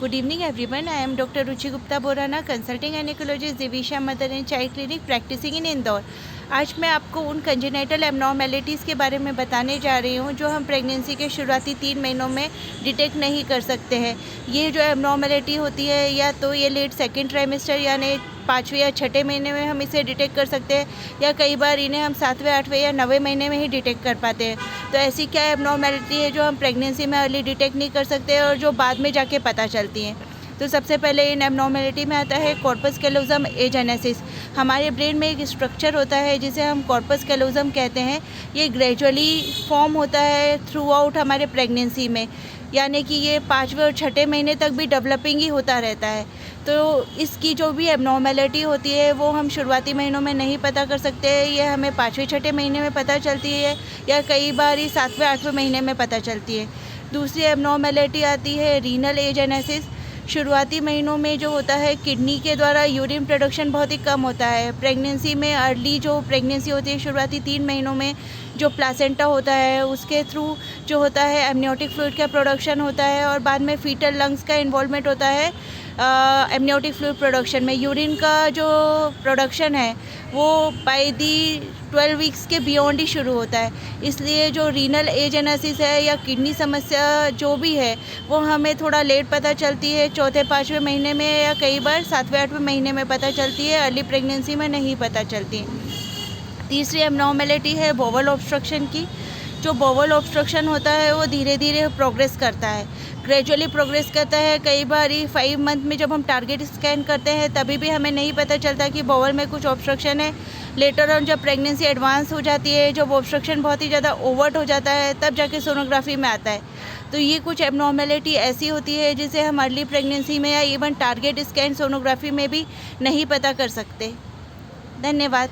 Good evening everyone. I am Dr. Ruchi Gupta Borana, consulting gynecologist, Divisha Mother and Child Clinic, practicing in Indore. आज मैं आपको उन congenital abnormalities के बारे में बताने जा रही हूँ जो हम प्रेगनेंसी के शुरुआती 3 महीनों में डिटेक्ट नहीं कर सकते हैं। ये जो एबनॉर्मेलिटी होती है या तो ये लेट सेकेंड ट्राइमेस्टर यानी 5वें या 6ठे महीने में हम इसे डिटेक्ट कर सकते हैं, या कई बार इन्हें हम 7वें 8वें या 9वें महीने में ही डिटेक्ट कर पाते हैं। तो ऐसी क्या एबनॉर्मेलिटी है जो हम प्रेगनेंसी में अर्ली डिटेक्ट नहीं कर सकते और जो बाद में जाके पता चलती हैं। तो सबसे पहले इन एबनॉर्मेलिटी में आता है कॉर्पस कैलोज़म एजेनेसिस। हमारे ब्रेन में एक स्ट्रक्चर होता है जिसे हम कॉर्पस कैलोज़म कहते हैं। ये ग्रेजुअली फॉर्म होता है थ्रू आउट हमारे प्रेगनेंसी में, यानी कि ये 5वें और 6ठे महीने तक भी डेवलपिंग ही होता रहता है। तो इसकी जो भी एबनॉर्मेलिटी होती है वो हम शुरुआती महीनों में नहीं पता कर सकते हैं। ये हमें 5वें 6ठे महीने में पता चलती है या कई बार ही 7वें 8वें महीने में पता चलती है। दूसरी एबनॉर्मेलिटी आती है रीनल एजेनेसिस। शुरुआती महीनों में जो होता है किडनी के द्वारा यूरिन प्रोडक्शन बहुत ही कम होता है। प्रेगनेंसी में अर्ली जो प्रेगनेंसी होती है शुरुआती 3 महीनों में जो प्लासेंटा होता है उसके थ्रू जो होता है एमनियोटिक फ्लूइड का प्रोडक्शन होता है और बाद में फीटल लंग्स का इन्वॉल्वमेंट होता है एमनियोटिक फ्लूइड प्रोडक्शन में। यूरिन का जो प्रोडक्शन है वो बाय दी 12 वीक्स के बियॉन्ड ही शुरू होता है। इसलिए जो रीनल एजेनेसिस है या किडनी समस्या जो भी है वो हमें थोड़ा लेट पता चलती है, 4थे 5वें महीने में या कई बार 7वें 8वें महीने में पता चलती है, अर्ली प्रेगनेंसी में नहीं पता चलती। तीसरी एबनॉर्मेलिटी है बोवल ऑब्स्ट्रक्शन की। जो बोवल ऑब्स्ट्रक्शन होता है वो धीरे धीरे प्रोग्रेस करता है, ग्रेजुअली प्रोग्रेस करता है। कई बार 5 मंथ में जब हम टारगेट स्कैन करते हैं तभी भी हमें नहीं पता चलता कि बोवल में कुछ ऑब्स्ट्रक्शन है। लेटर ऑन जब प्रेगनेंसी एडवांस हो जाती है, जब ऑब्स्ट्रक्शन बहुत ही ज़्यादा ओवर्ट हो जाता है, तब जाके सोनोग्राफी में आता है। तो ये कुछ एबनॉर्मेलिटी ऐसी होती है जिसे हम अर्ली प्रेगनेंसी में या इवन टारगेट स्कैन सोनोग्राफी में भी नहीं पता कर सकते। धन्यवाद।